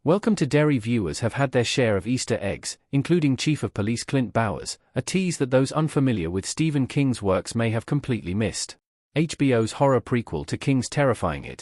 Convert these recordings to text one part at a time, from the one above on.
Welcome to Derry viewers have had their share of Easter eggs, including Chief of Police Clint Bowers, a tease that those unfamiliar with Stephen King's works may have completely missed. HBO's horror prequel to King's terrifying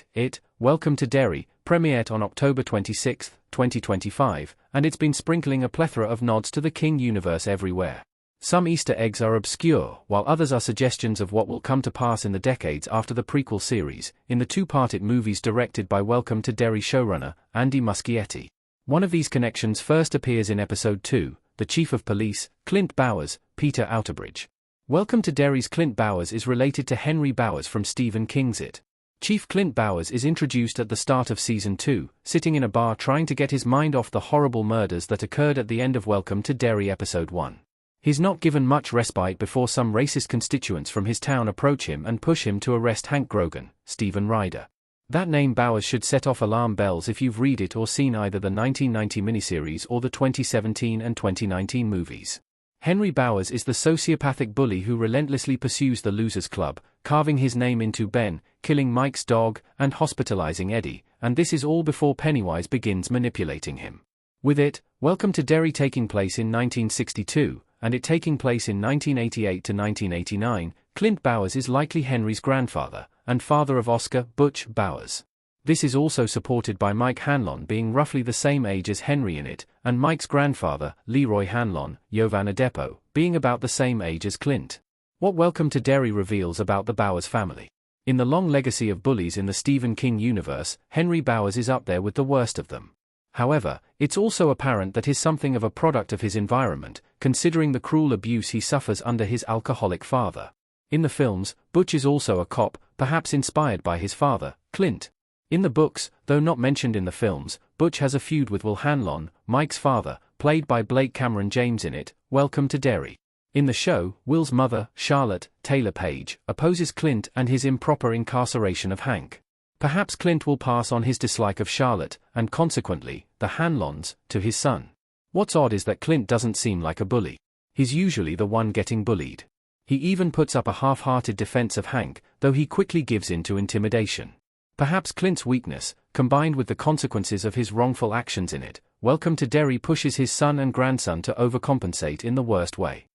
Welcome to Derry, premiered on October 26, 2025, and it's been sprinkling a plethora of nods to the King universe everywhere. Some Easter eggs are obscure, while others are suggestions of what will come to pass in the decades after the prequel series, in the two-parted movies directed by Welcome to Derry showrunner, Andy Muschietti. One of these connections first appears in Episode 2, The Chief of Police, Clint Bowers, Peter Outerbridge. Welcome to Derry's Clint Bowers is related to Henry Bowers from Stephen King's It. Chief Clint Bowers is introduced at the start of Season 2, sitting in a bar trying to get his mind off the horrible murders that occurred at the end of Welcome to Derry Episode 1. He's not given much respite before some racist constituents from his town approach him and push him to arrest Hank Grogan, Stephen Ryder. That name Bowers should set off alarm bells if you've read it or seen either the 1990 miniseries or the 2017 and 2019 movies. Henry Bowers is the sociopathic bully who relentlessly pursues the Losers Club, carving his name into Ben, killing Mike's dog, and hospitalizing Eddie, and this is all before Pennywise begins manipulating him. With it, Welcome to Derry taking place in 1962, and it taking place in 1988 to 1989, Clint Bowers is likely Henry's grandfather, and father of Oscar Butch Bowers. This is also supported by Mike Hanlon being roughly the same age as Henry in it, and Mike's grandfather, Leroy Hanlon, Yovan Adepo, being about the same age as Clint. What Welcome to Derry reveals about the Bowers family. In the long legacy of bullies in the Stephen King universe, Henry Bowers is up there with the worst of them. However, it's also apparent that he's something of a product of his environment, considering the cruel abuse he suffers under his alcoholic father. In the films, Butch is also a cop, perhaps inspired by his father, Clint. In the books, though not mentioned in the films, Butch has a feud with Will Hanlon, Mike's father, played by Blake Cameron James in it, Welcome to Derry. In the show, Will's mother, Charlotte Taylor Page, opposes Clint and his improper incarceration of Hank. Perhaps Clint will pass on his dislike of Charlotte, and consequently, the Hanlons, to his son. What's odd is that Clint doesn't seem like a bully. He's usually the one getting bullied. He even puts up a half-hearted defense of Hank, though he quickly gives in to intimidation. Perhaps Clint's weakness, combined with the consequences of his wrongful actions in it, Welcome to Derry pushes his son and grandson to overcompensate in the worst way.